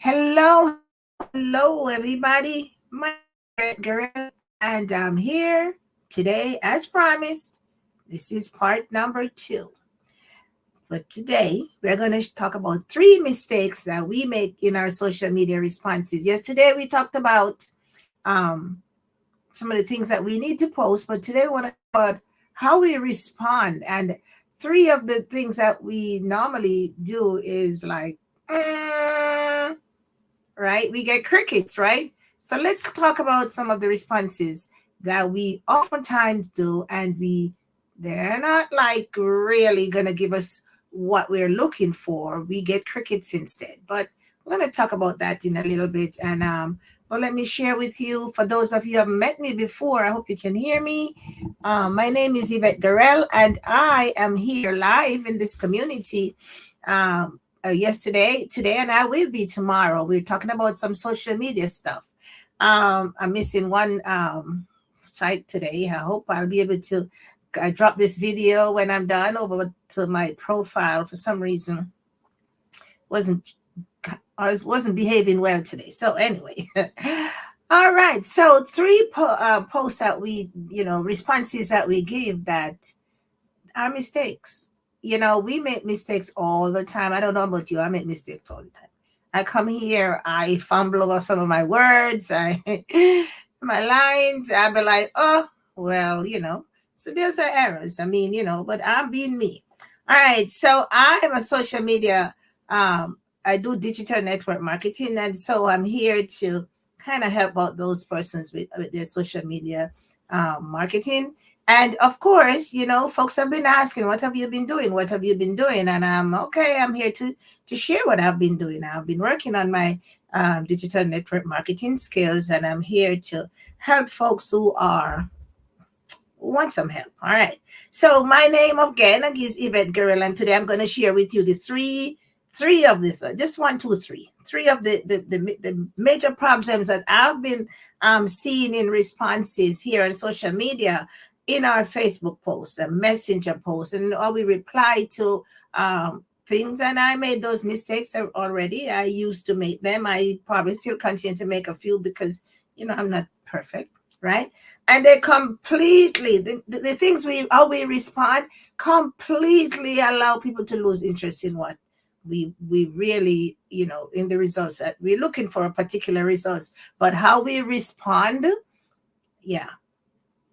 Hello, hello, everybody. My name is Garel, and I'm here today, as promised. This is part number two. But today, we're going to talk about three mistakes that we make in our social media responses. Yesterday, we talked about um, some of the things that we need to post, but today, we want to talk about how we respond. And three of the things that we normally do is like, right? We get crickets, right? So let's talk about some of the responses that we oftentimes do, and they're not like really gonna give us what we're looking for. We get crickets instead. But we're gonna talk about that in a little bit. And but let me share with you, for those of you who haven't met me before, I hope you can hear me. My name is Yvette Garel, and I am here live in this community. Yesterday, today, and I will be tomorrow. We're talking about some social media stuff. I'm missing one site today. I hope I'll be able to drop this video when I'm done over to my profile. For some reason, wasn't I wasn't behaving well today. So anyway, all right. So three posts that we, responses that we give that are mistakes. We make mistakes all the time. I don't know about you. I make mistakes all the time. I come here, I fumble over some of my words, my lines. I'll be like, oh, well, So there's are errors. I mean, but I'm being me. All right. So I am a social media. I do digital network marketing, and so I'm here to kind of help out those persons with their social media marketing. And of course, folks have been asking, what have you been doing? What have you been doing? And I'm okay. I'm here to share what I've been doing. I've been working on my digital network marketing skills, and I'm here to help folks who want some help. All right. So my name again is Yvette Guerrero, and today I'm going to share with you the three of the just one, two, three of the major problems that I've been seeing in responses here on social media, in our Facebook posts and messenger posts, and all we reply to things. And I made those mistakes already. I used to make them. I probably still continue to make a few because I'm not perfect, right? And they completely the things how we respond completely allow people to lose interest in what we really, in the results that we're looking for, a particular results. But how we respond, yeah,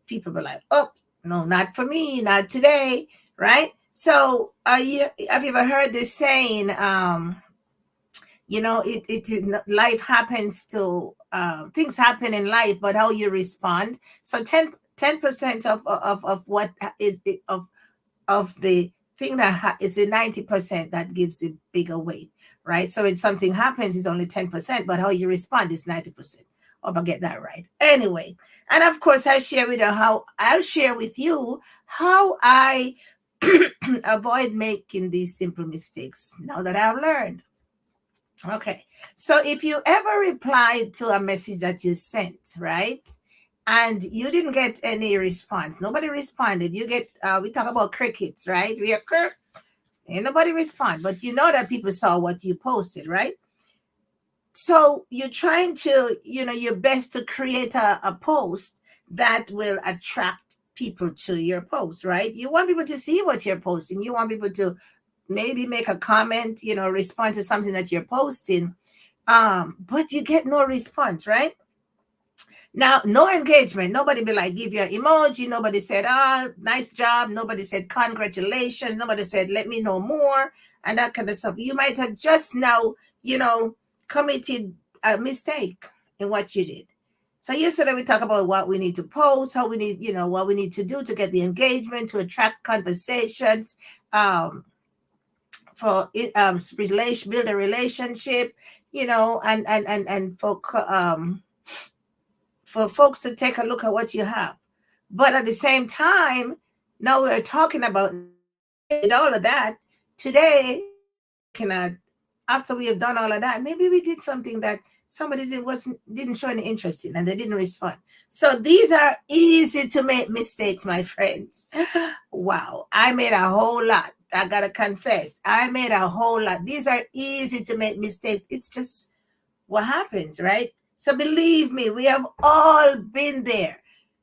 people be like, oh, no, not for me, not today, right? So have you ever heard this saying, life happens to things happen in life, but how you respond. So 10% of what is of the thing that is the 90% that gives it bigger weight, right? So when something happens, it's only 10%, but how you respond is 90%. Hope I get that right. Anyway, and of course, I'll share with you how I avoid making these simple mistakes now that I've learned. Okay. So if you ever replied to a message that you sent, right? And you didn't get any response, nobody responded. You get, we talk about crickets, right? We are ain't nobody respond, but you know that people saw what you posted, right? So you're trying to, your best to create a post that will attract people to your post, right? You want people to see what you're posting. You want people to maybe make a comment, respond to something that you're posting. But you get no response, right? Now, no engagement. Nobody be like, give your emoji. Nobody said, nice job. Nobody said, congratulations. Nobody said, let me know more, and that kind of stuff. You might have just now, committed a mistake in what you did. So yesterday we talked about what we need to post, how we need, what we need to do to get the engagement, to attract conversations, for build a relationship, and for folks to take a look at what you have. But at the same time, now we're talking about all of that today. Can after we have done all of that, maybe we did something that somebody didn't show any interest in, and they didn't respond. So these are easy to make mistakes, my friends. Wow, I made a whole lot. I gotta confess, I made a whole lot. These are easy to make mistakes. It's just what happens, right? So believe me, we have all been there,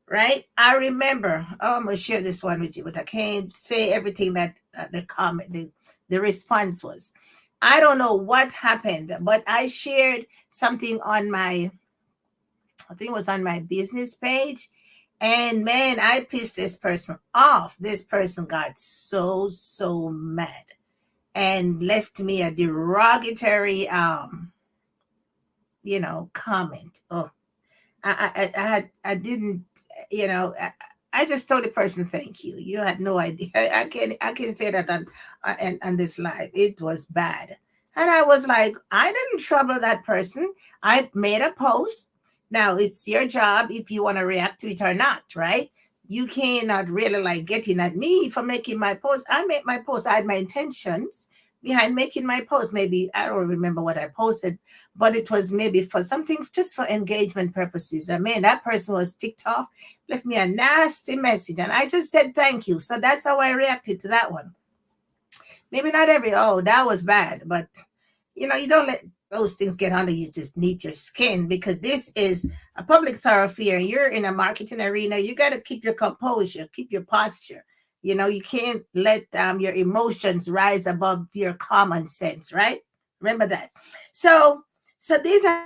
right? I remember, oh, I'm gonna share this one with you, but I can't say everything that the comment, the response was. I don't know what happened, but I shared something on my, I think it was on my business page. And man, I pissed this person off. This person got so, so mad and left me a derogatory, comment. Oh, I didn't, I just told the person, thank you. You had no idea. I can say that on this live. It was bad. And I was like, I didn't trouble that person. I made a post. Now it's your job if you want to react to it or not, right? You cannot really like getting at me for making my post. I made my post. I had my intentions behind making my post. Maybe I don't remember what I posted, but it was maybe for something just for engagement purposes. I mean, that person was ticked off, left me a nasty message, and I just said thank you. So that's how I reacted to that one. Maybe not every, oh, that was bad, but you don't let those things get under you, just need your skin, because this is a public thoroughfare. You're in a marketing arena. You got to keep your composure, keep your posture. You can't let your emotions rise above your common sense, right? Remember that. So these are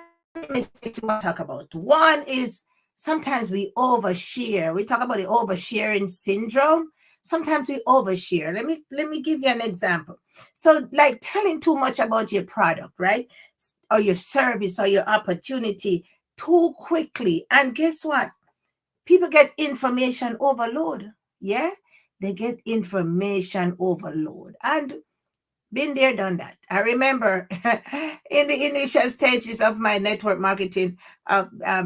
mistakes we want to talk about. One is sometimes we overshare. We talk about the oversharing syndrome. Sometimes we overshare. Let me give you an example. So, like telling too much about your product, right? Or your service or your opportunity too quickly. And guess what? People get information overload. Yeah? They get information overload. And been there, done that. I remember in the initial stages of my network marketing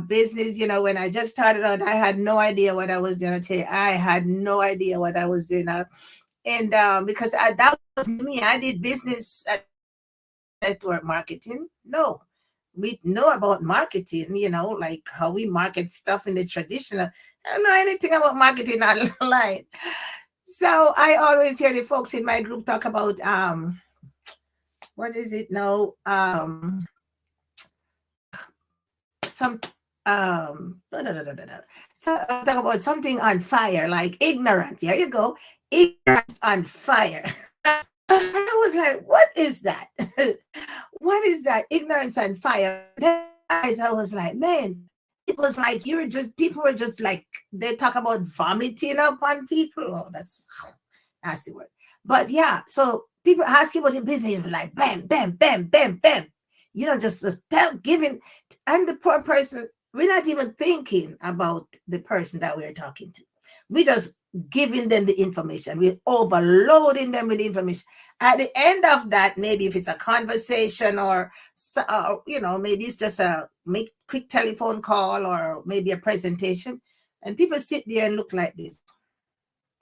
business, when I just started out, I had no idea what I was doing. I tell you, I had no idea what I was doing. And because that was me, I did business network marketing. No, we know about marketing, like how we market stuff in the traditional. I don't know anything about marketing online. So I always hear the folks in my group talk about what is it now? Some So talk about something on fire, like ignorance. Here you go, ignorance on fire. I was like, what is that? What is that? Ignorance on fire. Then I was like, man, it was like people were just like, they talk about vomiting upon people. Oh, that's nasty word. But yeah, so people ask you about your business, like bam, bam, bam, bam, bam. Just tell giving, and the poor person, we're not even thinking about the person that we're talking to. We just giving them the information. We're overloading them with information. At the end of that, maybe if it's a conversation or maybe it's just a make quick telephone call or maybe a presentation, and people sit there and look like this.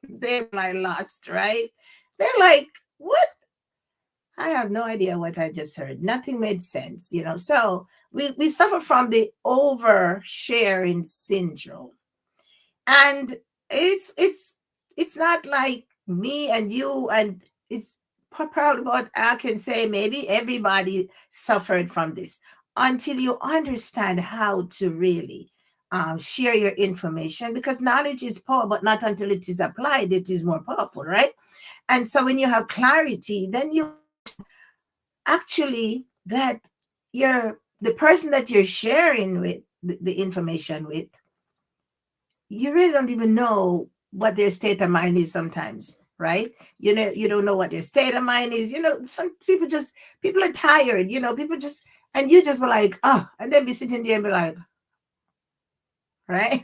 They're like lost, right? They're like, what? I have no idea what I just heard. Nothing made sense. So we suffer from the oversharing syndrome. And it's not like me and you, and it's probably what I can say, maybe everybody suffered from this until you understand how to really share your information, because knowledge is power, but not until it is applied it is more powerful, right? And so when you have clarity, then you actually that you're the person that you're sharing with the information with, you really don't even know what their state of mind is sometimes, right? You don't know what their state of mind is. Some people are tired, people just, and you just be like, oh, and they'll be sitting there and be like, right?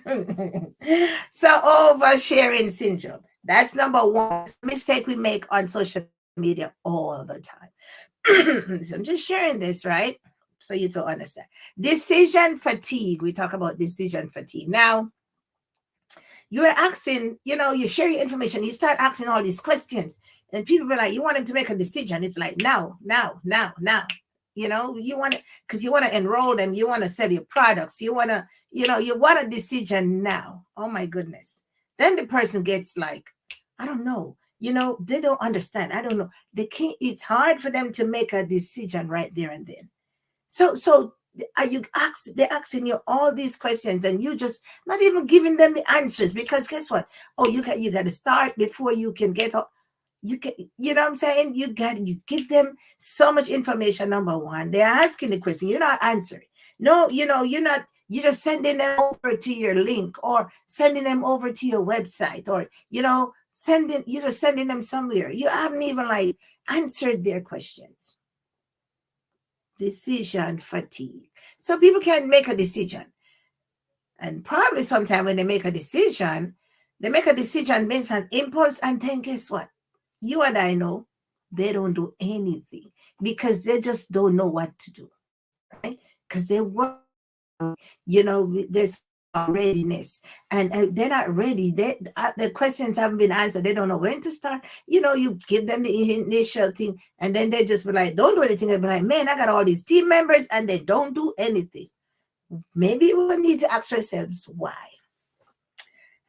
So oversharing syndrome. That's number one mistake we make on social media all the time. So I'm just sharing this, right? So you to understand. Decision fatigue. We talk about decision fatigue. Now, you're asking, you share your information, you start asking all these questions, and people be like, you want them to make a decision. It's like, now, now, now, now. You want to, because you want to enroll them, you want to sell your products, you want to, you want a decision now. Oh my goodness. Then the person gets like, I don't know. They don't understand. I don't know. They can't, it's hard for them to make a decision right there and then. So Are you they're asking you all these questions and you just not even giving them the answers, because guess what? Oh, you got to start before you can get up. You know what I'm saying? You give them so much information. Number one, they're asking the question, you're not answering. No, you're not. You're just sending them over to your link, or sending them over to your website, or you're just sending them somewhere. You haven't even like answered their questions. Decision fatigue. So people can't make a decision. And probably sometime when they make a decision based on impulse. And then guess what? You and I know they don't do anything because they just don't know what to do, right? Because they work, there's readiness, and they're not ready. The questions haven't been answered. They don't know when to start. You give them the initial thing, and then they just be like, don't do anything. They'll be like, man, I got all these team members and they don't do anything. Maybe we need to ask ourselves why.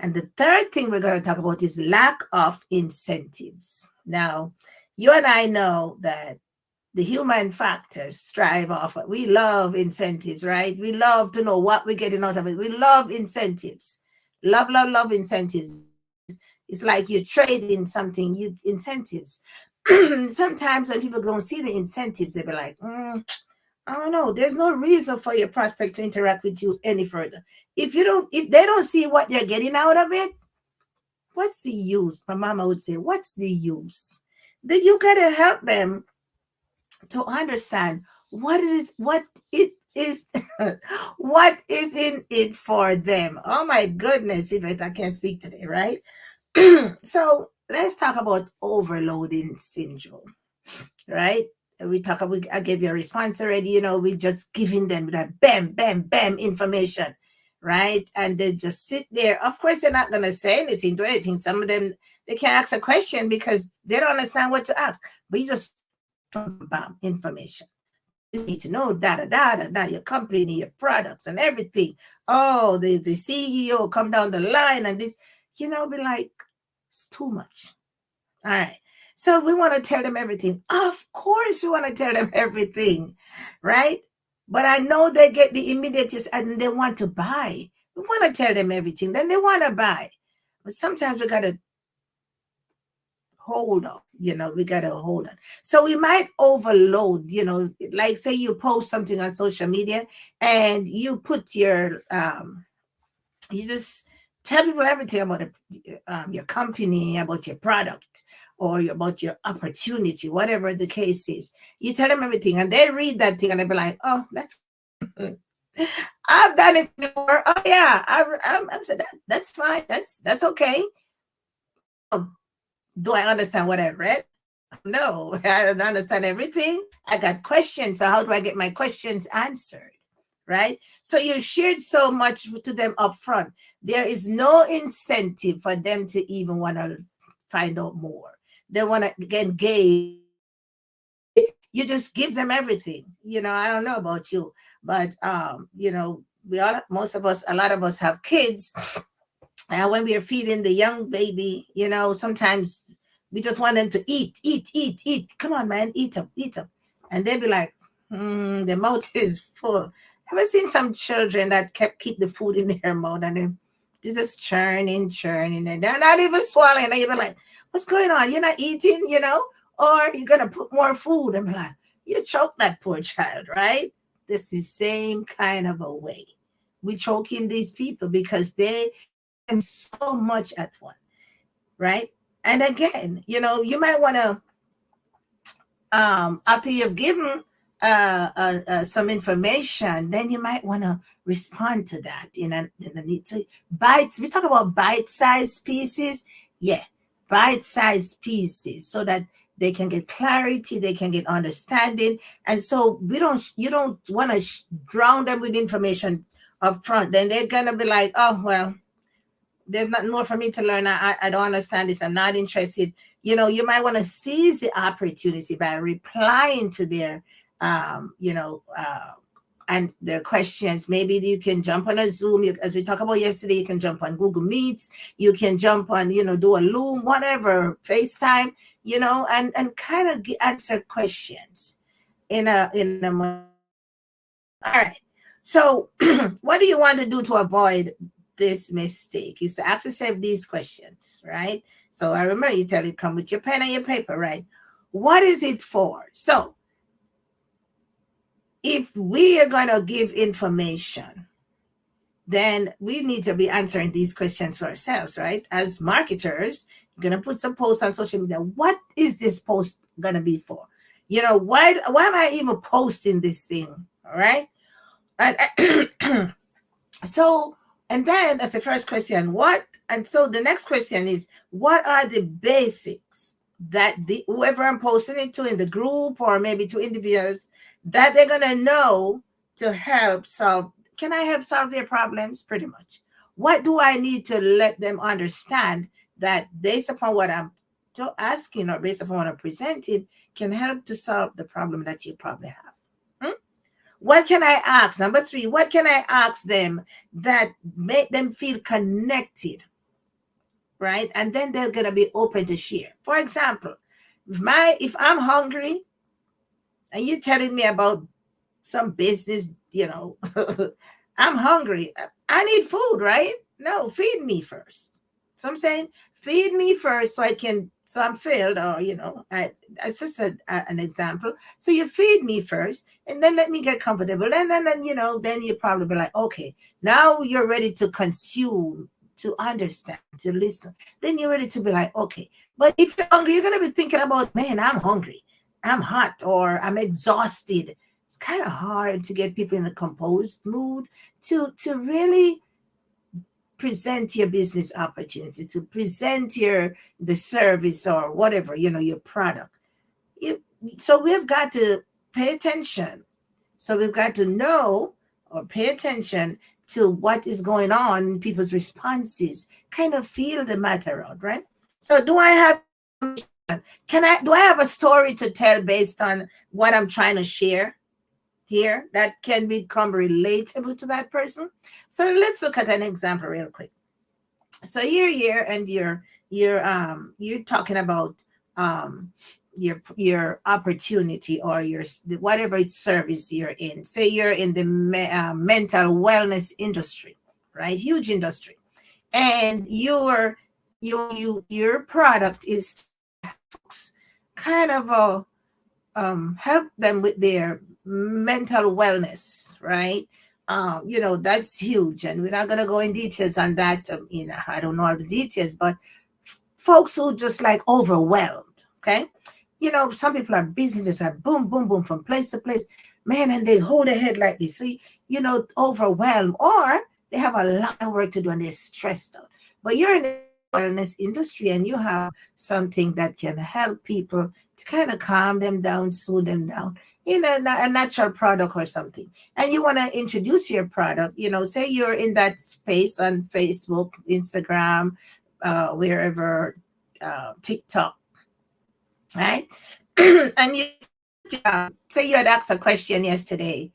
And the third thing we're going to talk about is lack of incentives. Now, you and I know that the human factors strive off. We love incentives, right? We love to know what we're getting out of it. We love incentives. Love incentives. It's like you're trading something, incentives. Sometimes when people don't see the incentives, they'll be like, I don't know. There's no reason for your prospect to interact with you any further. If they don't see what they're getting out of it, what's the use? My mama would say, what's the use? That you gotta help them to understand what it is, what is in it for them. Oh my goodness, if I can't speak today, right? So let's talk about overloading syndrome, right? I gave you a response already. We just giving them that bam, bam, bam information, right? And they just sit there. Of course, they're not going to say anything, do anything. Some of them, they can't ask a question because they don't understand what to ask. But you just bam, information. You need to know your company, your products and everything. Oh, the CEO come down the line and this, be like, it's too much. All right. So we want to tell them everything. Of course, we want to tell them everything, right? But I know they get the immediate and they want to buy. We want to tell them everything. Then they want to buy. But sometimes we got to hold on. We got to hold on. So we might overload, like say you post something on social media and you put you just tell people everything about your company, about your product, or about your opportunity, whatever the case is. You tell them everything, and they read that thing, and they be like, "Oh, that's I've done it before. Oh yeah, I've said that. That's fine. That's okay." Oh, do I understand what I read? No, I don't understand everything. I got questions. So how do I get my questions answered? Right? So you shared so much to them up front. There is no incentive for them to even want to find out more. They want to engage. You just give them everything. I don't know about you, but most of us, a lot of us have kids, and when we are feeding the young baby, sometimes we just want them to eat. Come on, man, eat up. And they'll be like, the mouth is full. Ever seen some children that keep the food in their mouth and they're just churning, and they're not even swallowing. And you're like, what's going on? You're not eating, or you're going to put more food. And be like, you choke that poor child, right? This is same kind of a way. We choking these people because they have so much at once, right? And again, you might want to, after you've given some information, then you might want to respond to that in a need. So bites. We talk about bite-sized pieces. Yeah, bite-sized pieces, so that they can get clarity, they can get understanding, and so you don't want to drown them with information up front. Then they're gonna be like, oh well, there's nothing more for me to learn. I don't understand this. I'm not interested. You might want to seize the opportunity by replying to their, and their questions. Maybe you can jump on a Zoom, as we talked about yesterday. You can jump on Google Meets. You can jump on, do a Loom, whatever, FaceTime, and kind of answer questions in a All right. So, what do you want to do to avoid this mistake? Is to ask yourself these questions, right? So, I remember you tell you come with your pen and your paper, right? What is it for? So, if we are going to give information, then we need to be answering these questions for ourselves, right? As marketers, you're going to put some posts on social media. What is this post going to be for? You know, why am I even posting this thing? All right. And so, and then that's the first question. And so the next question is, what are the basics that whoever I'm posting it to in the group or maybe to individuals that they're going to know to help solve? Can I help solve their problems? Pretty much. What do I need to let them understand that based upon what I'm asking or based upon what I'm presenting can help to solve the problem that you probably have? Hmm? What can I ask? Number three, what can I ask them that make them feel connected, right? And then they're gonna be open to share. For example, if I'm hungry and you're telling me about some business, I'm hungry. I need food, right? No, feed me first. So I'm saying, feed me first so I can, so I'm filled, or, it's just an example. So you feed me first and then let me get comfortable. And then you probably be like, okay, now you're ready to consume, to understand, to listen. Then you're ready to be like, okay. But if you're hungry, you're going to be thinking about, man, I'm hungry. I'm hot or I'm exhausted. It's kind of hard to get people in a composed mood to really present your business opportunity, to present the service or whatever, your product. You, so we've got to pay attention. So we've got to know or pay attention to what is going on in people's responses, kind of feel the matter out, right? So do I have do I have a story to tell based on what I'm trying to share here that can become relatable to that person? So let's look at an example real quick. So you're here and you're talking about your opportunity or your whatever service you're in. Say you're in the mental wellness industry, right? Huge industry, and your product is kind of help them with their mental wellness, right? That's huge, and we're not going to go in details on that. I don't know all the details, but folks who just like overwhelmed, okay? Some people are busy, just like boom, boom, boom, from place to place, man, and they hold their head like this. So, overwhelmed, or they have a lot of work to do and they're stressed out. But you're in the wellness industry and you have something that can help people to kind of calm them down, soothe them down, a natural product or something. And you want to introduce your product, say you're in that space on Facebook, Instagram, wherever, TikTok, right? And you say you had asked a question yesterday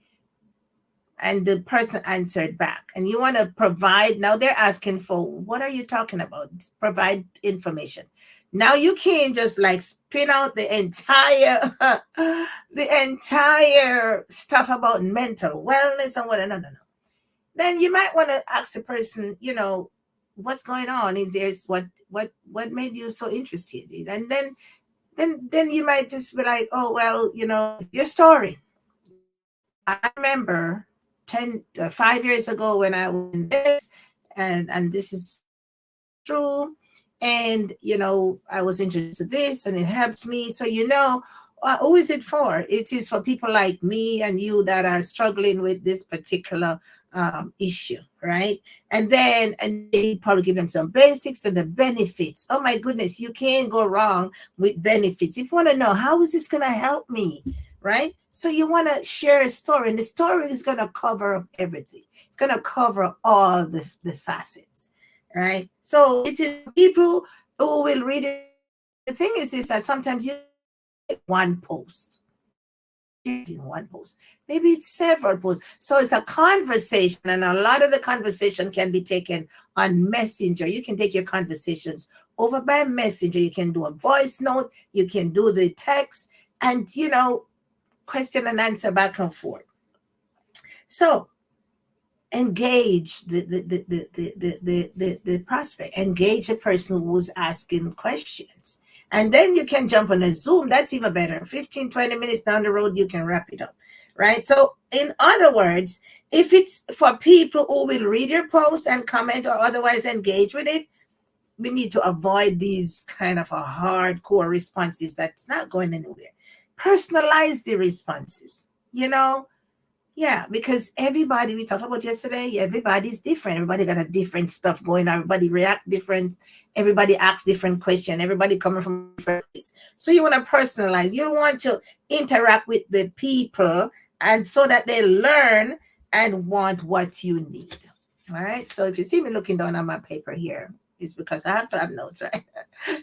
and the person answered back and you want to provide. Now they're asking for, what are you talking about? Provide information. Now you can't just like spin out the entire stuff about mental wellness and whatever. No. Then you might want to ask the person, what's going on? Is there what made you so interested? And then you might just be like, oh well, your story. I remember 5 years ago when I was in this, and this is true, and I was introduced to this and it helps me. So who is it for? It is for people like me and you that are struggling with this particular issue, right? And they probably give them some basics and the benefits. Oh my goodness, you can't go wrong with benefits. If you want to know how is this going to help me, right? So you want to share a story, and the story is going to cover up everything. It's going to cover all the facets, right? So it is people who will read it. The thing is that sometimes you get one post. One post, maybe it's several posts. So it's a conversation, and a lot of the conversation can be taken on Messenger. You can take your conversations over by Messenger. You can do a voice note, you can do the text, and question and answer back and forth. So engage the prospect, engage the person who's asking questions. And then you can jump on a Zoom. That's even better. 15-20 minutes down the road, you can wrap it up. Right. So, in other words, if it's for people who will read your post and comment or otherwise engage with it, we need to avoid these kind of a hardcore responses that's not going anywhere. Personalize the responses. Yeah, because everybody we talked about yesterday, everybody's different. Everybody got a different stuff going on. Everybody react different. Everybody asks different question. Everybody coming from a different place. So you want to personalize. You want to interact with the people, and so that they learn and want what you need. All right. So if you see me looking down on my paper here, it's because I have to have notes, right?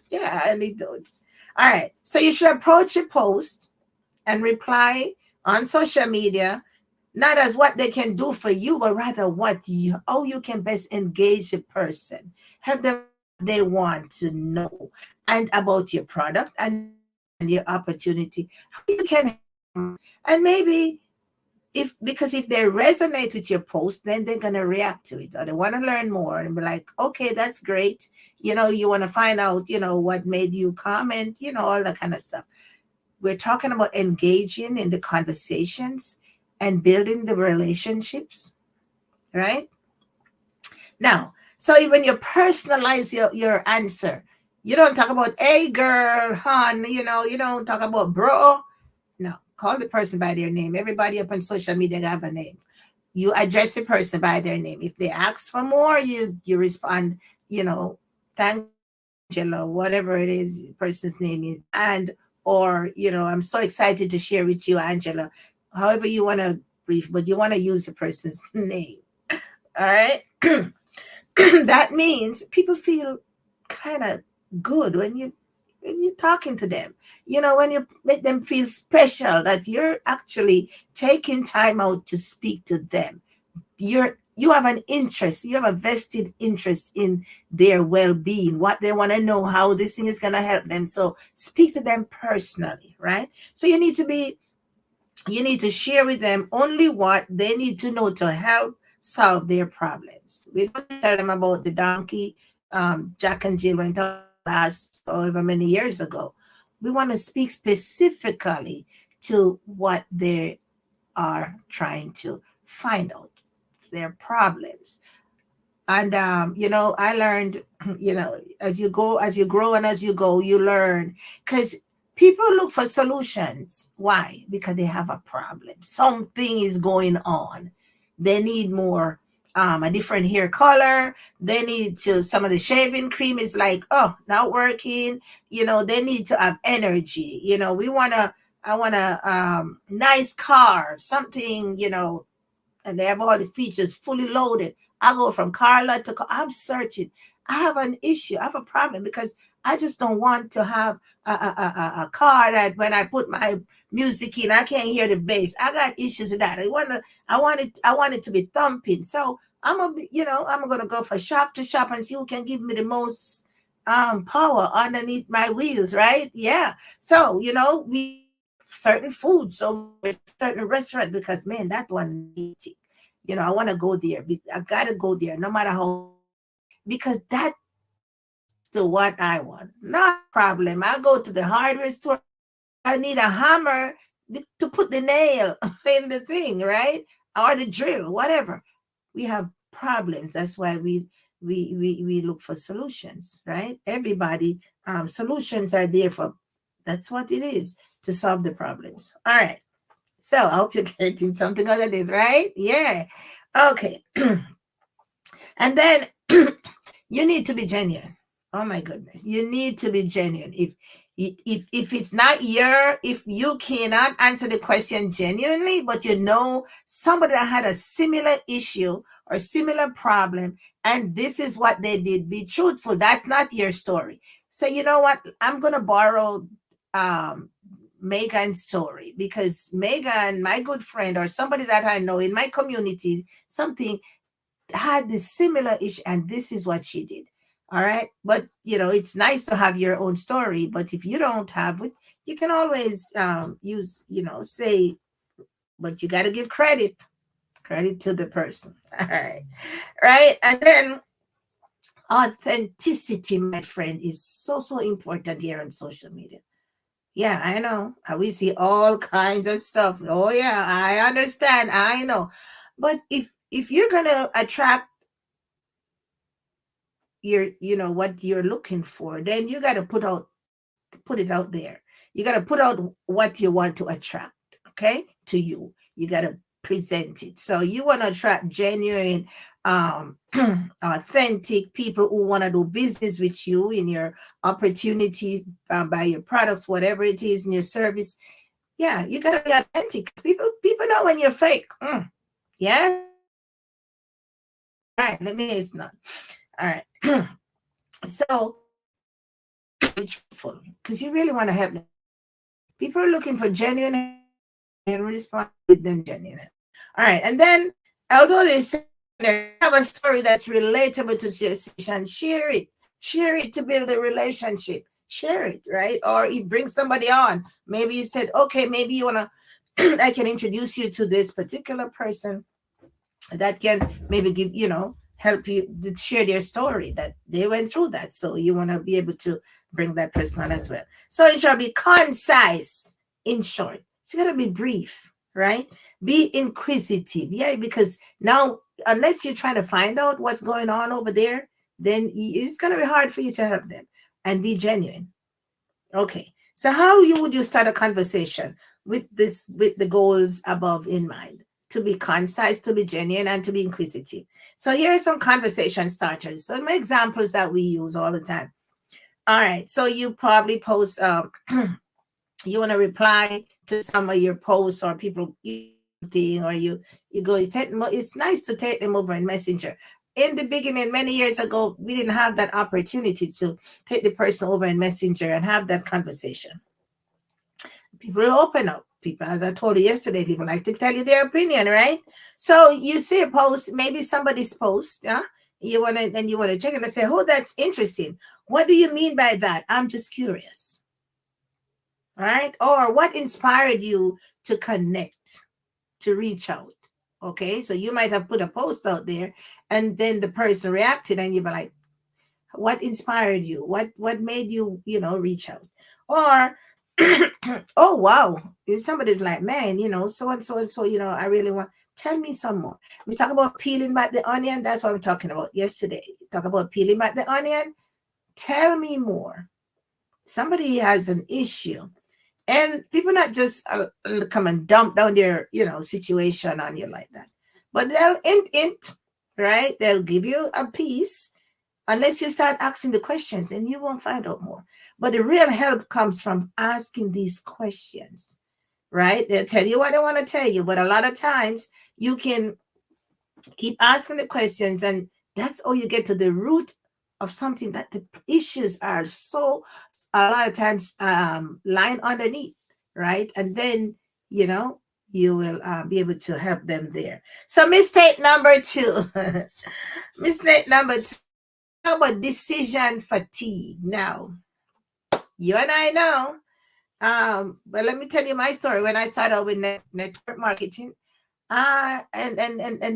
Yeah, I need notes. All right. So you should approach a post and reply on social media, not as what they can do for you, but rather how you can best engage a person, help them what they want to know, and about your product and your opportunity, how you can help them. And maybe if they resonate with your post, then they're gonna react to it, or they want to learn more and be like, okay, that's great. You want to find out, what made you comment, all that kind of stuff. We're talking about engaging in the conversations and building the relationships, right? Now, so when you personalize your answer, you don't talk about, hey girl, hon, you don't talk about bro. No, call the person by their name. Everybody up on social media have a name. You address the person by their name. If they ask for more, you respond, thank Angela, whatever it is, the person's name is, and or I'm so excited to share with you, Angela. However you want to brief, but you want to use the person's name. All right. That means people feel kind of good when you're talking to them. When you make them feel special, that you're actually taking time out to speak to them. You have an interest, you have a vested interest in their well-being, what they want to know, how this thing is going to help them. So speak to them personally, right? So you need to share with them only what they need to know to help solve their problems. We don't tell them about the donkey Jack and Jill went on last however many years ago. We want to speak specifically to what they are trying to find out, their problems. And I learned, as you grow and as you go, you learn, because people look for solutions. Why? Because they have a problem. Something is going on. They need more, a different hair color. They need to, some of the shaving cream is like, oh, not working. They need to have energy. I want a nice car, something, and they have all the features fully loaded. I go from car lot to car. I'm searching. I have an issue. I have a problem because I just don't want to have a car that when I put my music in, I can't hear the bass. I got issues with that. I want it to be thumping. So I'm gonna go from shop to shop and see who can give me the most power underneath my wheels, right? Yeah. So we certain food. So certain restaurant because man, that one eating. I want to go there. I gotta go there, no matter how, because that's still what I want. Not a problem. I go to the hardware store. I need a hammer to put the nail in the thing, right? Or the drill, whatever. We have problems. That's why we look for solutions, right? Everybody, solutions are there for. That's what it is, to solve the problems. All right. So I hope you're getting something out of this, right? Yeah. Okay. And then you need to be genuine. Oh my goodness. You need to be genuine. If it's not if you cannot answer the question genuinely, but somebody that had a similar issue or similar problem, and this is what they did, be truthful. That's not your story. So you know what? I'm gonna borrow um Megan's story, because Megan, my good friend, or somebody that I know in my community, something had this similar issue, and this is what she did. All right. But it's nice to have your own story, but if you don't have it, you can always use, say, but you got to give credit. Credit to the person. All right. Right. And then authenticity, my friend, is so, so important here on social media. Yeah, I know. We see all kinds of stuff. Oh yeah, I understand. I know. But if you're gonna attract what you're looking for, then you gotta put it out there. You gotta put out what you want to attract, okay, to you. You gotta present it. So you want to attract genuine, um, authentic people who want to do business with you in your opportunities, buy your products, whatever it is in your service. Yeah, you gotta be authentic. People know when you're fake. Yes. All right. Let me. It's not. All right. So be truthful because you really want to help them. People are looking for genuine and respond with them genuine. All right. And then, although they say have a story that's relatable to your situation, share it. Share it to build a relationship. Share it, right? Or you bring somebody on. Maybe you said, okay, maybe you want to, I can introduce you to this particular person that can maybe give, help you to share their story that they went through that. So you want to be able to bring that person on as well. So it shall be concise, in short. It's got to be brief, right? Be inquisitive. Yeah, because now, unless you're trying to find out what's going on over there, then it's going to be hard for you to help them, and be genuine. Okay. So how would you start a conversation with the goals above in mind? To be concise, to be genuine, and to be inquisitive. So here are some conversation starters. So my examples that we use all the time. All right. So you probably post you want to reply to some of your posts or people thing, or you go, it's nice to take them over in Messenger. In the beginning, many years ago, we didn't have that opportunity to take the person over in Messenger and have that conversation. People open up. People, as I told you yesterday, people like to tell you their opinion, right? So you see a post, maybe somebody's post, yeah, you want to check it and say, oh, that's interesting. What do you mean by that? I'm just curious. All right. Or what inspired you to connect, to reach out? Okay. So you might have put a post out there and then the person reacted and you were like, what inspired you? What made you, reach out? Or oh wow, if somebody's like, man, so and so and so, I really want, tell me some more. We talk about peeling back the onion. That's what we're talking about yesterday. Talk about peeling back the onion. Tell me more. Somebody has an issue. And people not just come and dump down their, situation on you like that. But they'll int, right? They'll give you a piece unless you start asking the questions, and you won't find out more. But the real help comes from asking these questions, right? They'll tell you what they want to tell you, but a lot of times you can keep asking the questions, and that's how you get to the root of something, that the issues are so a lot of times lying underneath, right? And then you will be able to help them there. So mistake number 2. Mistake number 2. How about decision fatigue? Now, you and I know. But let me tell you my story. When I started out with network marketing, and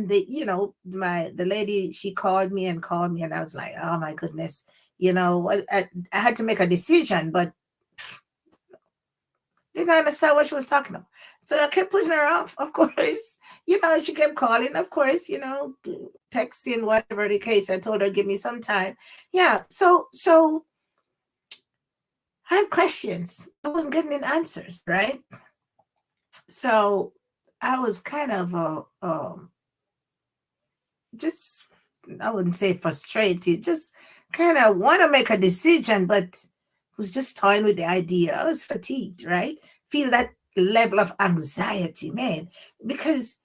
the lady, she called me, and I was like, oh my goodness, I had to make a decision, but didn't understand what she was talking about. So I kept pushing her off, of course. She kept calling, of course, texting, whatever the case. I told her, give me some time. Yeah. So I had questions. I wasn't getting any answers, right? So I was kind of just, I wouldn't say frustrated, just kind of want to make a decision, but was just toying with the idea. I was fatigued, right? Feel that level of anxiety, man, because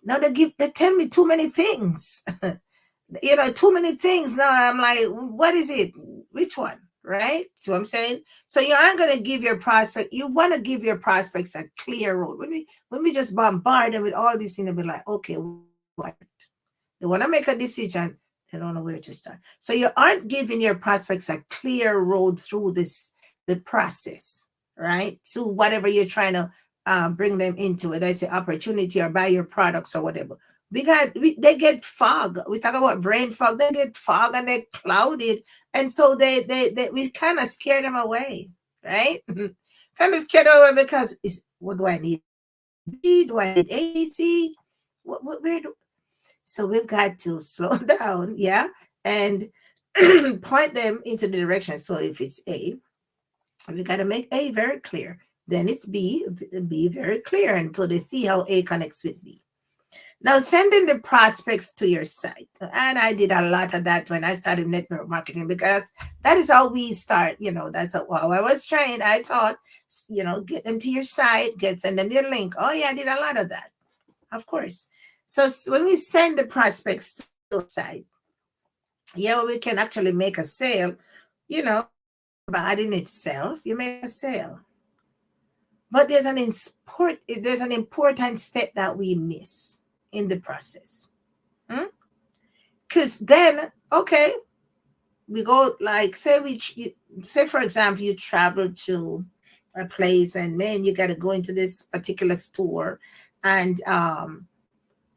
now they tell me too many things. Too many things. Now I'm like, what is it? Which one? Right? See what I'm saying? So you aren't going to give your prospect, you want to give your prospects a clear road. When we just bombard them with all these things, they'll be like, okay, what? They want to make a decision. They don't know where to start. So you aren't giving your prospects a clear road through the process, right? So whatever you're trying to bring them into, whether it's an opportunity or buy your products or whatever. They get fog. We talk about brain fog. They get fog and they clouded, and so they we kind of scare them away, right? Kind of scared away because is what do I need? B? Do I need AC? Where do? So we've got to slow down, yeah, and point them into the direction. So if it's A, we got to make A very clear. Then it's B very clear until they see how A connects with B. Now, sending the prospects to your site. And I did a lot of that when I started network marketing because that is how we start. That's how I was trained. I taught, get them to your site, send them your link. Oh, yeah, I did a lot of that, of course. So when we send the prospects to the site, yeah, we can actually make a sale, bad in itself. You make a sale. But there's an important step that we miss in the process. Because then, okay, we go like, say for example, you travel to a place and man, you got to go into this particular store and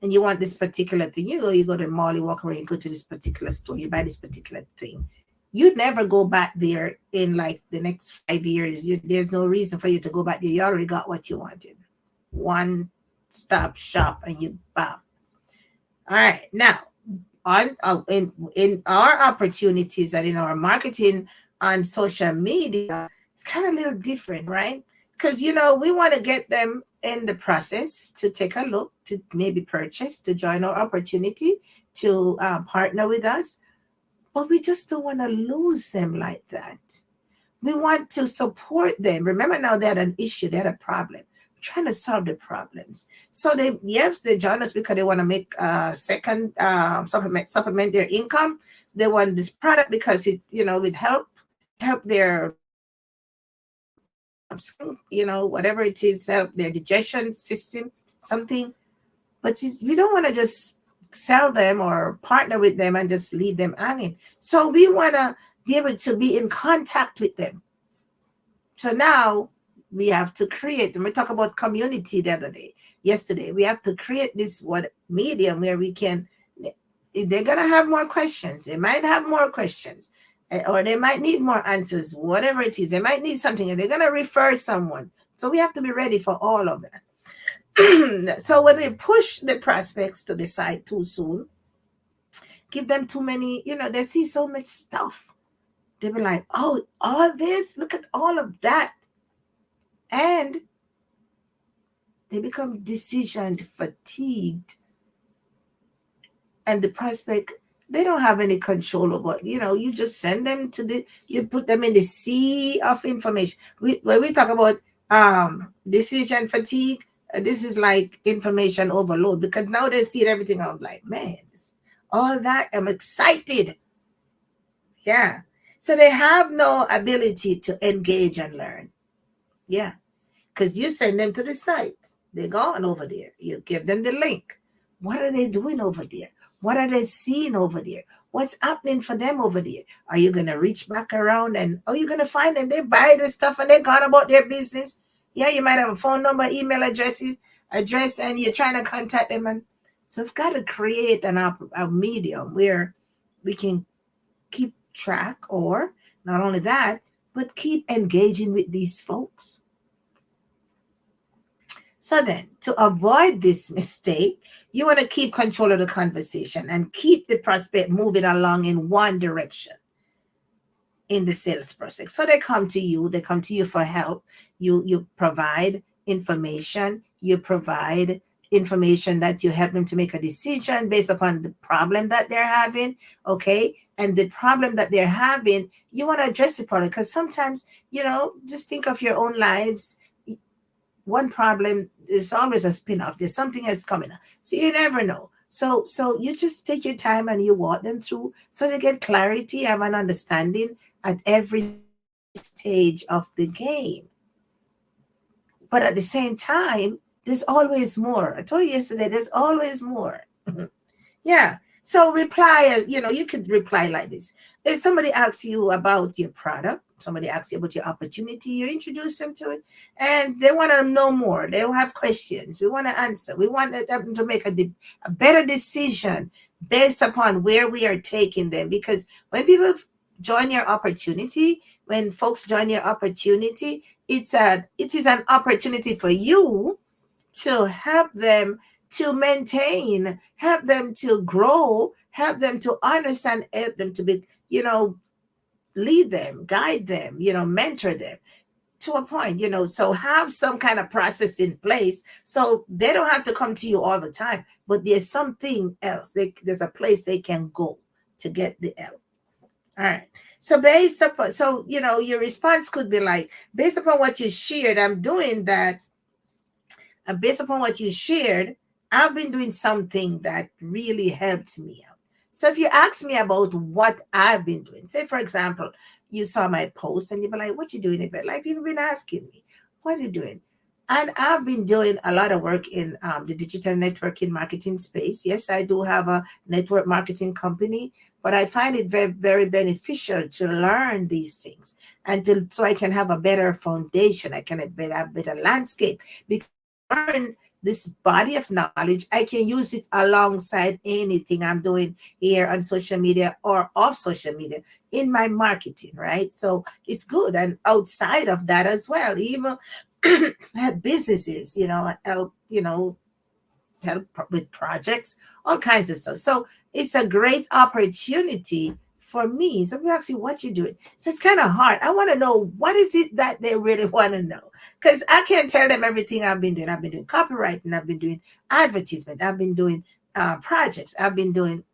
you want this particular thing. You go to the mall, you walk around, you go to this particular store, you buy this particular thing. You'd never go back there in like the next 5 years. There's no reason for you to go back there. You already got what you wanted. One stop shop and you bam. All right. Now, in our opportunities and in our marketing on social media, it's kind of a little different, right? Because we want to get them in the process to take a look, to maybe purchase, to join our opportunity, to partner with us. But we just don't want to lose them like that. We want to support them. Remember now, they had an issue, they had a problem. We're trying to solve the problems. So they join us because they want to make second supplement their income. They want this product because it would help their whatever it is, help their digestion system, something. But we don't want to just sell them or partner with them and just leave them hanging. So we want to be able to be in contact with them. So now we have to create, and we talk about community yesterday, we have to create this medium where we can, they're going to have more questions. They might have more questions or they might need more answers, whatever it is. They might need something and they're going to refer someone. So we have to be ready for all of that. So when we push the prospects to the site too soon, give them too many, they see so much stuff. They'll be like, oh, all this, look at all of that. And they become decision fatigued. And the prospect, they don't have any control over, you just send them you put them in the sea of information. When we talk about decision fatigue, this is like information overload because now they see everything. I'm like, man, all that, I'm excited. Yeah. So they have no ability to engage and learn. Yeah. Because you send them to the site. They're gone over there. You give them the link. What are they doing over there? What are they seeing over there? What's happening for them over there? Are you going to reach back around and are you going to find them? They buy the stuff and they're gone about their business. Yeah, you might have a phone number, email address, and you're trying to contact them. And so we've got to create a medium where we can keep track, or not only that, but keep engaging with these folks. So then, to avoid this mistake, you want to keep control of the conversation and keep the prospect moving along in one direction in the sales process. So they come to you for help. You provide information. You provide information that you help them to make a decision based upon the problem that they're having. Okay. And the problem that they're having, you want to address the problem because sometimes, just think of your own lives. One problem is always a spin-off. There's something else coming up. So you never know. So you just take your time and you walk them through so they get clarity, have an understanding at every stage of the game. But at the same time, there's always more. I told you yesterday, there's always more. Yeah. So reply, you could reply like this. If somebody asks you about your product, somebody asks you about your opportunity, you introduce them to it, and they want to know more. They will have questions. We want to answer. We want them to make a better decision based upon where we are taking them. Because when people join your opportunity, when folks join your opportunity, it is an opportunity for you to help them to maintain, help them to grow, help them to understand, help them to be, lead them, guide them, mentor them to a point, so have some kind of process in place so they don't have to come to you all the time, but there's something else. There's a place they can go to get the help. All right. So based upon, your response could be like, based upon what you shared, I'm doing that. And based upon what you shared, I've been doing something that really helped me out. So if you ask me about what I've been doing, say for example, you saw my post and you'd be like, what you doing? Like people been asking me, what are you doing? And I've been doing a lot of work in the digital networking marketing space. Yes, I do have a network marketing company, but I find it very, very beneficial to learn these things and so I can have a better foundation. I can have a better landscape because learn this body of knowledge. I can use it alongside anything I'm doing here on social media or off social media in my marketing, right? So it's good. And outside of that as well, even businesses, help with projects, all kinds of stuff. So it's a great opportunity for me. So people ask you what you're doing. So it's kind of hard. I want to know what is it that they really want to know. Because I can't tell them everything I've been doing. I've been doing copywriting, I've been doing advertisement, I've been doing projects, I've been doing,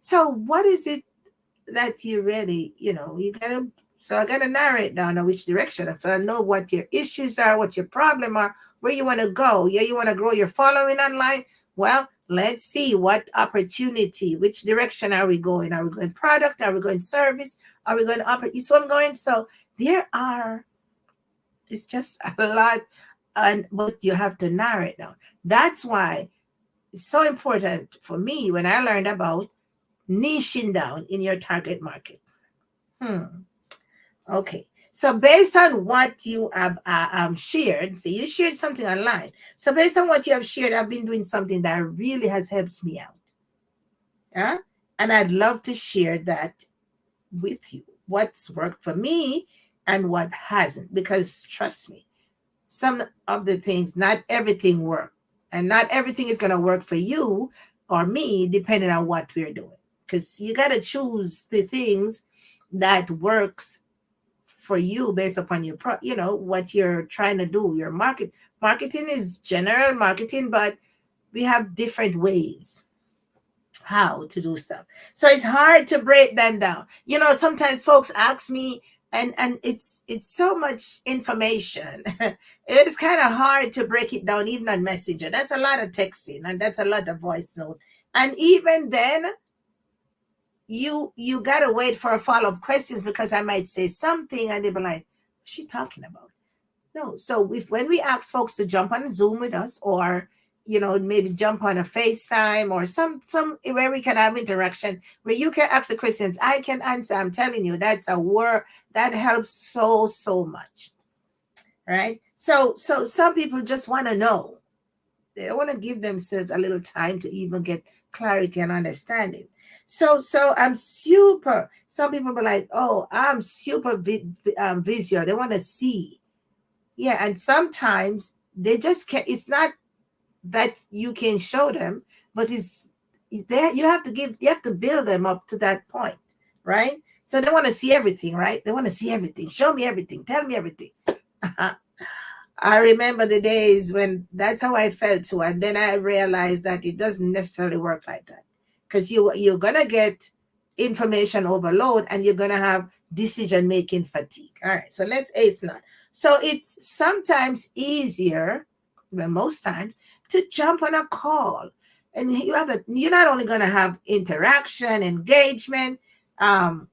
so what is it that you really, you gotta, so I gotta narrow it down on which direction. So I know what your issues are, what your problem are, where you want to go. Yeah, you want to grow your following online. Well, let's see what opportunity, which direction are we going? Are we going product? Are we going service? Are we going opportunity? So I'm going. So it's just a lot, but you have to narrow it down. That's why it's so important for me when I learned about niching down in your target market. Okay. So based on what you have shared, so you shared something online. So based on what you have shared, I've been doing something that really has helped me out. Yeah. And I'd love to share that with you. What's worked for me and what hasn't. Because trust me, some of the things, not everything work. And not everything is going to work for you or me, depending on what we're doing. Because you got to choose the things that works for you based upon your what you're trying to do. Your marketing is general marketing, but we have different ways how to do stuff. So it's hard to break them down. Sometimes folks ask me, and it's so much information. It's kind of hard to break it down even on Messenger. That's a lot of texting and that's a lot of voice note. And even then, you gotta wait for a follow-up questions because I might say something and they'll be like, what's she talking about? No. So when we ask folks to jump on Zoom with us or maybe jump on a FaceTime or some where we can have interaction where you can ask the questions, I can answer. I'm telling you, that's a word that helps so much. Right? So some people just want to know. They don't want to give themselves a little time to even get clarity and understanding. So I'm super. Some people be like, "Oh, I'm super visual." They want to see. Yeah, and sometimes they just can't. It's not that you can show them, but it's there. You have to build them up to that point, right? So they want to see everything, right? They want to see everything. Show me everything. Tell me everything. I remember the days when that's how I felt too. And then I realized that it doesn't necessarily work like that. Because you're gonna get information overload and you're gonna have decision-making fatigue. All right, so let's say it's not. So it's sometimes easier, well, most times, to jump on a call. And you're not only gonna have interaction, engagement, and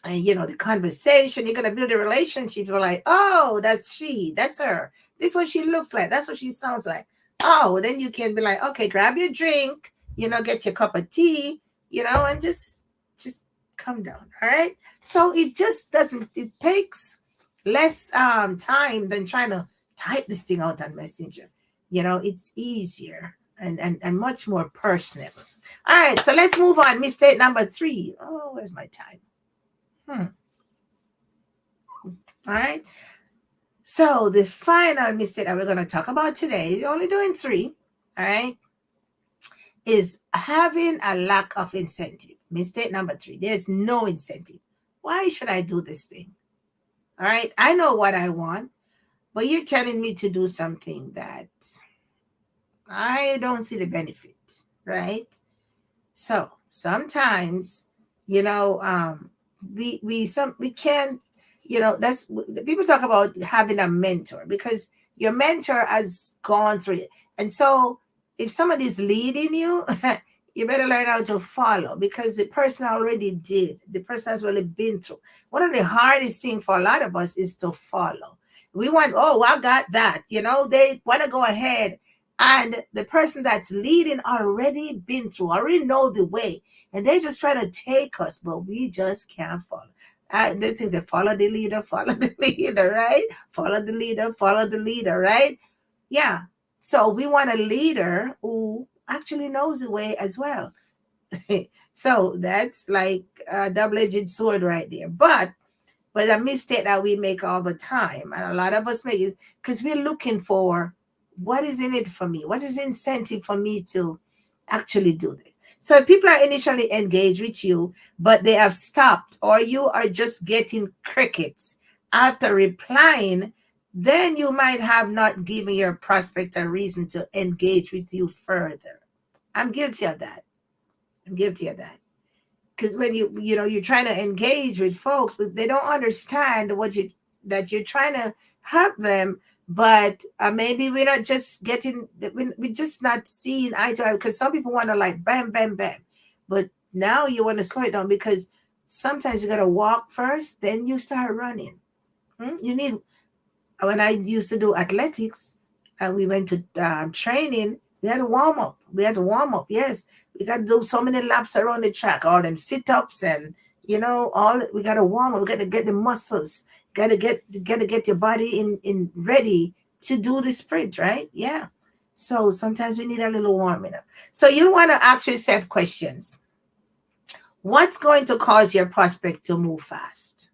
the conversation, you're going to build a relationship. You're like, oh, that's she, that's her, this is what she looks like, that's what she sounds like. Oh, then you can be like, okay, grab your drink, get your cup of tea, and just come down. All right. So it just doesn't, it takes less time than trying to type this thing out on Messenger. It's easier and much more personal. All right, so let's move on. Mistake number 3. Oh, where's my time? All right. So the final mistake that we're going to talk about today, only doing 3, all right, is having a lack of incentive. Mistake number 3, there's no incentive. Why should I do this thing? All right, I know what I want, but you're telling me to do something that I don't see the benefit, right? So sometimes, we can't, that's, people talk about having a mentor, because your mentor has gone through it. And so if somebody's leading you, you better learn how to follow, because the person already did. The person has already been through. One of the hardest things for a lot of us is to follow. We want, oh, I got that. They want to go ahead, and the person that's leading already been through, already know the way, and they just try to take us, but we just can't follow. The things that follow the leader, right? Follow the leader, right? Yeah. So we want a leader who actually knows the way as well. So that's like a double-edged sword right there. But a mistake that we make all the time, and a lot of us make, is because we're looking for, what is in it for me? What is the incentive for me to actually do this? So if people are initially engaged with you, but they have stopped, or you are just getting crickets after replying, then you might have not given your prospect a reason to engage with you further. I'm guilty of that. Because when you're trying to engage with folks, but they don't understand that you're trying to help them, but maybe we're not just getting, we're just not seeing eye to eye, because some people want to like bam, bam, bam. But now you want to slow it down, because sometimes you got to walk first, then you start running. You need, when I used to do athletics and we went to training, we had to warm up. Yes. We got to do so many laps around the track, all them sit-ups, and all, we got to warm up. We got to get the muscles, got to get your body in ready to do the sprint, right? Yeah. So sometimes we need a little warming up. So you want to ask yourself questions. What's going to cause your prospect to move fast?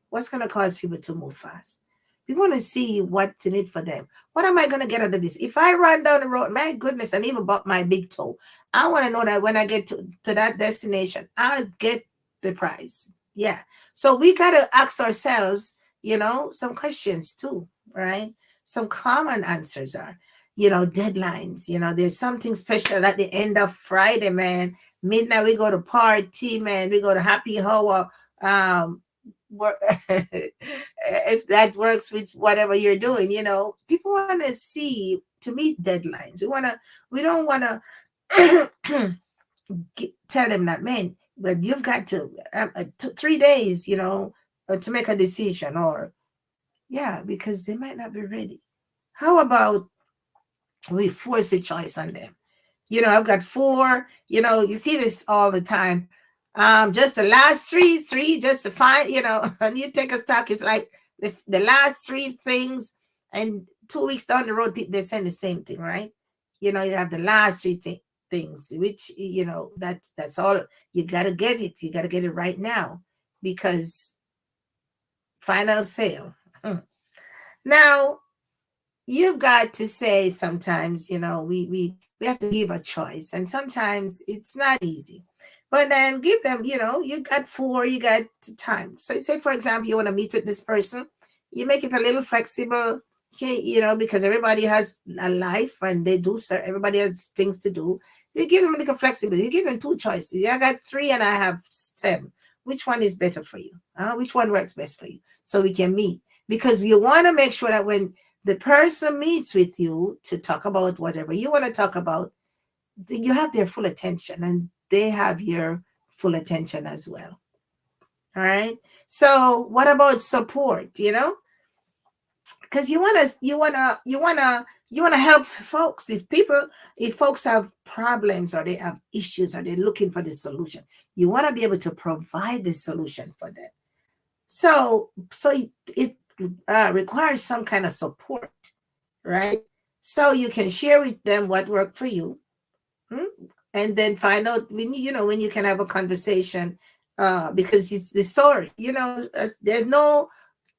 What's going to cause people to move fast? We want to see what's in it for them. What am I going to get out of this? If I run down the road, my goodness, and even bought my big toe, I want to know that when I get to that destination, I'll get the prize. Yeah. So we got to ask ourselves, some questions too, right? Some common answers are, deadlines. There's something special at the end of Friday, man. Midnight, we go to party, man. We go to happy hour. If that works with whatever you're doing, people want to see, to meet deadlines. We don't want to tell them that, man, but you've got to 3 days, to make a decision, or yeah, because they might not be ready. How about we force a choice on them? I've got 4, you see this all the time. Just the last three, just to find, and you take a stock, it's like the last 3 things, and 2 weeks down the road, they send the same thing, right? You have the last 3 things, which, that's all. You got to get it. You got to get it right now, because final sale. Now, you've got to say sometimes, we have to give a choice, and sometimes it's not easy. But then give them, you got 4, you got time. So say, for example, you want to meet with this person, you make it a little flexible, because everybody has a life, and everybody has things to do. You give them a little flexibility. You give them 2 choices. I got 3 and I have 7. Which one is better for you? Which one works best for you? So we can meet. Because you want to make sure that when the person meets with you to talk about whatever you want to talk about, you have their full attention, and they have your full attention as well. All right. So what about support? Because you wanna You want to help folks. If folks have problems or they have issues or they're looking for the solution, you want to be able to provide the solution for them. So it requires some kind of support, right? So you can share with them what worked for you, and then find out when you can have a conversation, because it's the story. There's no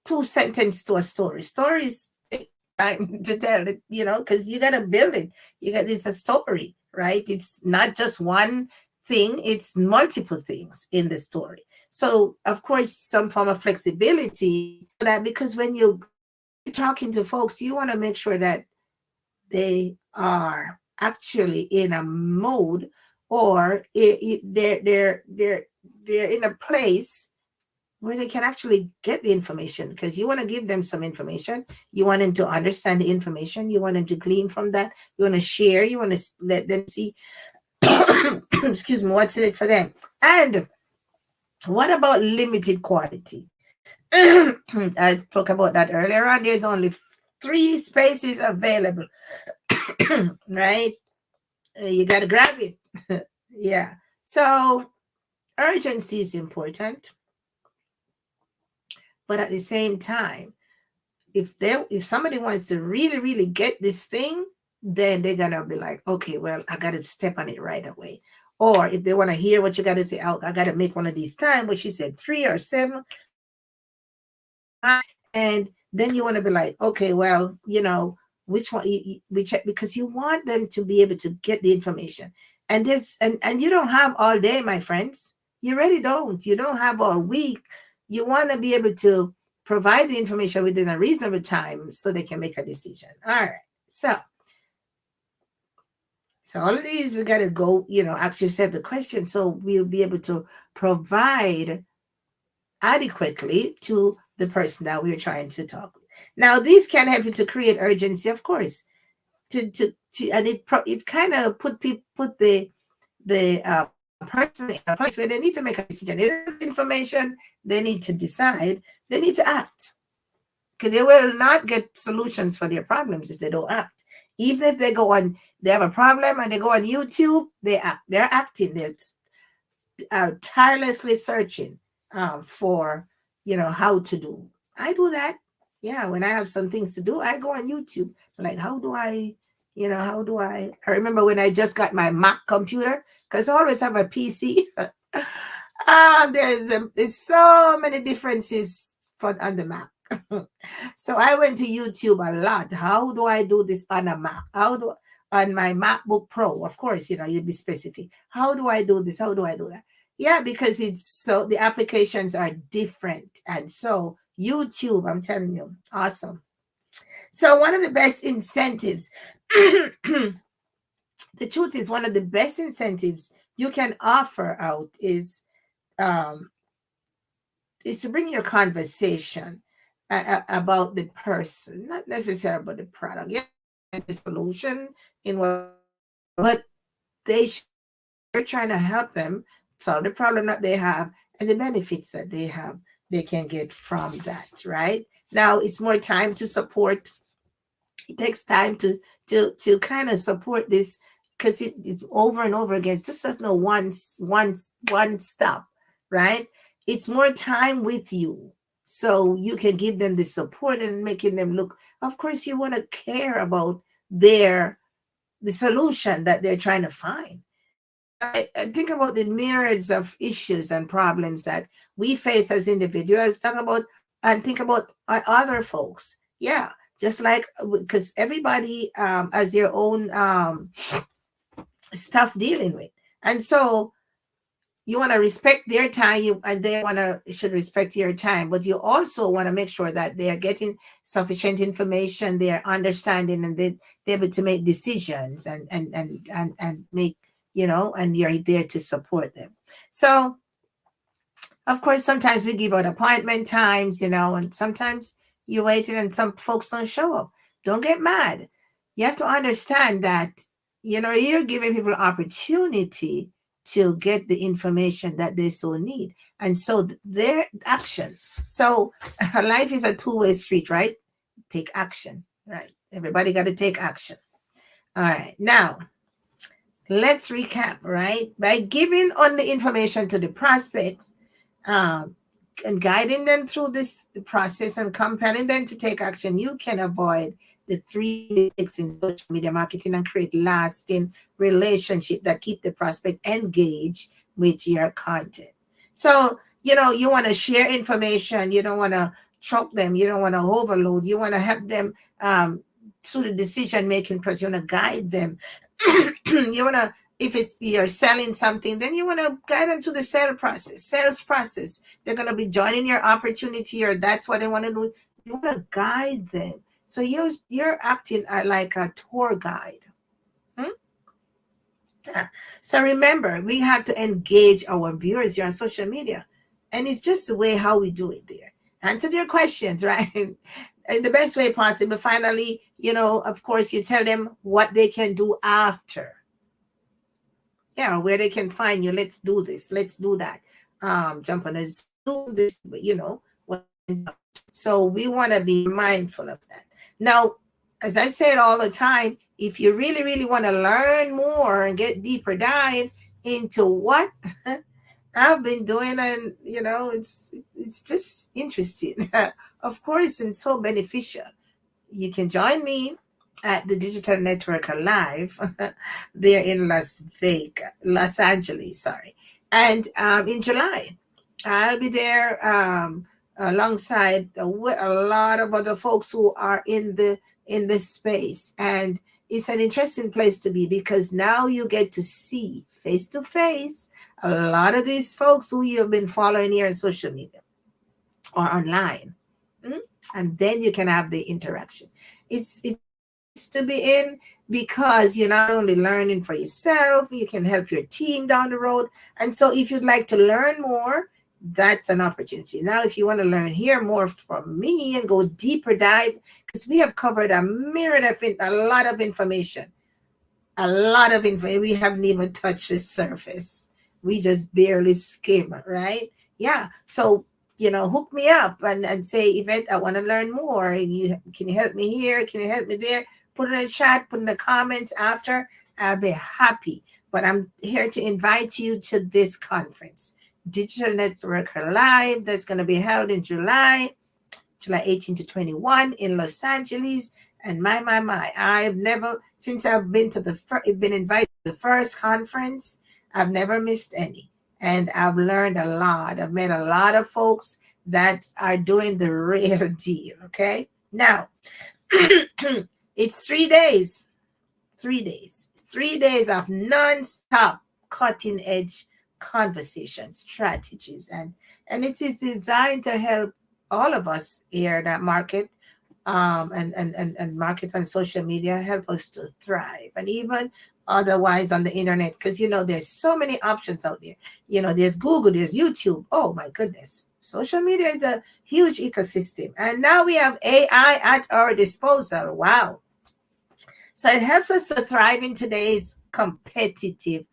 two sentence to a story. Stories take time to tell it, because you got to build it. It's a story, right? It's not just one thing, it's multiple things in the story. So of course some form of flexibility, that because when you're talking to folks, you want to make sure that they are actually in a mode, or they're in a place where they can actually get the information, because you want to give them some information. You want them to understand the information. You want them to glean from that. You want to share. You want to let them see, excuse me, what's in it for them. And what about limited quality? I spoke about that earlier on. There's only 3 spaces available, right? You got to grab it. Yeah. So urgency is important, but at the same time, if somebody wants to really get this thing, then they're gonna be like, okay, well, I gotta step on it right away. Or if they want to hear what you gotta say, oh, I gotta make one of these time, what she said, 3 or 7, and then you want to be like, okay, well, which one, which, because you want them to be able to get the information. And you don't have all day, my friends. You really don't. You don't have all week. You want to be able to provide the information within a reasonable time so they can make a decision. All right. So all of these, we got to go, ask yourself the question, so we'll be able to provide adequately to the person that we're trying to talk with. Now, these can help you to create urgency, of course, and it kind of put the person in a place where they need to make a decision. They have information, they need to decide, they need to act, because they will not get solutions for their problems if they don't act. Even if they have a problem and they go on YouTube, they're acting. They're tirelessly searching for how to do. I do that. Yeah, when I have some things to do, I go on YouTube. Like, how do I remember when I just got my Mac computer, because I always have a PC. There's so many differences on the Mac. So I went to YouTube a lot. How do I do this on a Mac? On my MacBook Pro? Of course, you'd be specific. How do I do this? How do I do that? Yeah, because the applications are different. And so YouTube, I'm telling you, awesome. So one of the best incentives, the truth is, one of the best incentives you can offer out is to bring your conversation about the person, not necessarily about the product. Yeah, the solution in what, but you're trying to help them solve the problem that they have and the benefits that they can get from that. Right now, it's more time to support. It takes time to kind of support this, because it's over and over again. It's just no one stop, right? It's more time with you, so you can give them the support and making them look. Of course, you want to care about the solution that they're trying to find. I think about the myriads of issues and problems that we face as individuals. Think about other folks. Yeah, just like, because everybody has their own stuff dealing with, and so you want to respect their time, and they should respect your time, but you also want to make sure that they are getting sufficient information, they're understanding, and they're able to make decisions and make, and you're there to support them. So of course, sometimes we give out appointment times, and sometimes you're waiting and some folks don't show up. Don't get mad. You have to understand that, you're giving people opportunity to get the information that they so need. And so their action. So life is a two-way street, right? Take action, right? Everybody got to take action. All right. Now, let's recap, right? By giving on the information to the prospects, um, and guiding them through the process and compelling them to take action, you can avoid the three mistakes in social media marketing and create lasting relationship that keep the prospect engaged with your content. So, you want to share information. You don't want to choke them. You don't want to overload. You want to help them through the decision making process. You want to guide them. You want to, if it's you're selling something, then you want to guide them to the sales process. They're going to be joining your opportunity, or that's what they want to do. You want to guide them. So you're acting like a tour guide. So remember, we have to engage our viewers here on social media, and it's just the way how we do it there. Answer your questions, right? In the best way possible. Finally, of course, you tell them what they can do after. Yeah, where they can find you. Let's do this. Let's do that. Jump on a Zoom, this, so we want to be mindful of that. Now, as I said all the time, if you really, really want to learn more and get deeper dive into what I've been doing, and it's just interesting, of course, and so beneficial. You can join me at the Digital Network Live there in Los Angeles, sorry. And in July, I'll be there alongside a lot of other folks who are in this space. And it's an interesting place to be, because now you get to see face to face a lot of these folks who you have been following here on social media or online. And then you can have the interaction. It's to be in, because you're not only learning for yourself, you can help your team down the road. And so if you'd like to learn more, that's an opportunity. Now, if you want to hear more from me and go deeper dive, because we have covered a lot of information. We haven't even touched the surface. We just barely skim, right? Yeah. So, hook me up and say, Yvette, I want to learn more. Can you help me here? Can you help me there? Put it in the chat, put in the comments after. I'll be happy. But I'm here to invite you to this conference, Digital Network Live, that's going to be held in July 18 to 21 in Los Angeles. And my, I've never, since I've been invited to the first conference, I've never missed any. And I've learned a lot. I've met a lot of folks that are doing the real deal. Okay. Now, it's 3 days. 3 days. 3 days of non-stop cutting edge conversations, strategies, and it is designed to help all of us here that market and market on social media, help us to thrive, and even otherwise on the internet, because there's so many options out there. There's Google, there's YouTube. Oh my goodness, social media is a huge ecosystem, and now we have AI at our disposal. Wow. So it helps us to thrive in today's competitive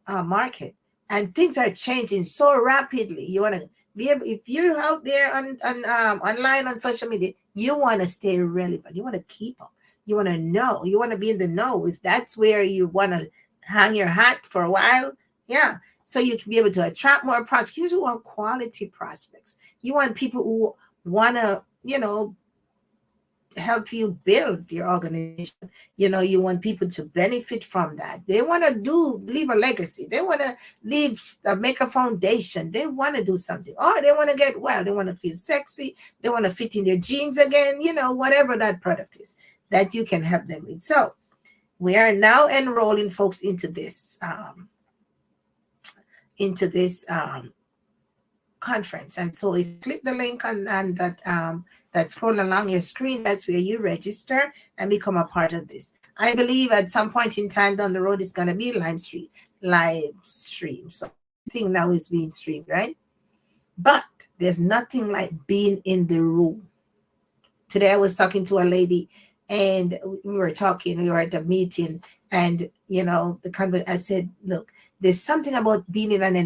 market, and things are changing so rapidly. You want to be able, if you're out there on online on social media, you want to stay relevant. You want to keep up. You want to know. You want to be in the know. If that's where you want to hang your hat for a while, yeah. So you can be able to attract more prospects. You want quality prospects. You want people who want to, help you build your organization. You want people to benefit from that. They want to leave a legacy. They want to make a foundation. They want to do something. Or they want to get well. They want to feel sexy. They want to fit in their jeans again. Whatever that product is that you can help them with. So we are now enrolling folks into this conference. And so if you click the link on that's scrolling along your screen, that's where you register and become a part of this. I believe at some point in time down the road, it's going to be live stream. So everything now is being streamed, right? But there's nothing like being in the room. Today I was talking to a lady, and we were at a meeting, and I said, look, there's something about being in an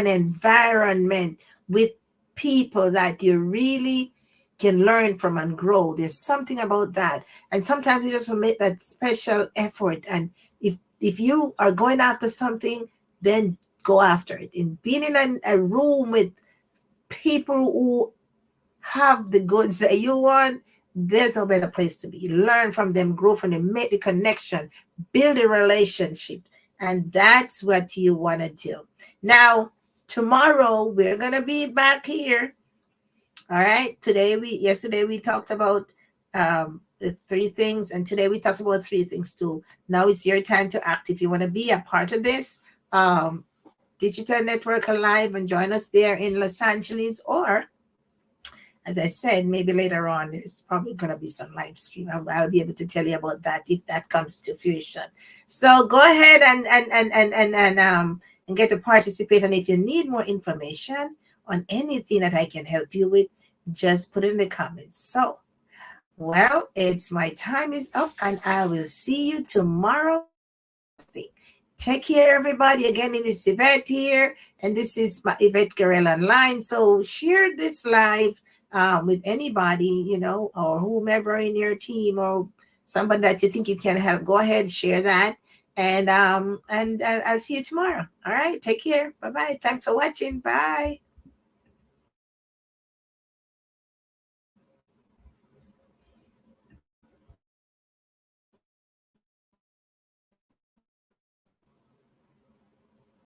environment with people that you really can learn from and grow. There's something about that. And sometimes we just will make that special effort. And if you are going after something, then go after it. In being in a room with people who have the goods that you want, there's no better place to be. Learn from them, grow from them, make the connection, build a relationship. And that's what you want to do. Now, tomorrow we're gonna be back here. All right. Yesterday we talked about the three things, and today we talked about three things too. Now it's your time to act. If you want to be a part of this Digital Network Alive and join us there in Los Angeles, or as I said, maybe later on, there's probably going to be some live stream. I'll be able to tell you about that if that comes to fruition. So go ahead and get to participate. And if you need more information on anything that I can help you with, just put it in the comments. So, well, it's my time is up, and I will see you tomorrow. Take care, everybody. Again, it is Yvette here, and this is my Yvette Guerrero Online. So share this live with anybody, or whomever in your team, or somebody that you think you can help. Go ahead, share that, and I'll see you tomorrow. All right, take care. Bye-bye. Thanks for watching. Bye.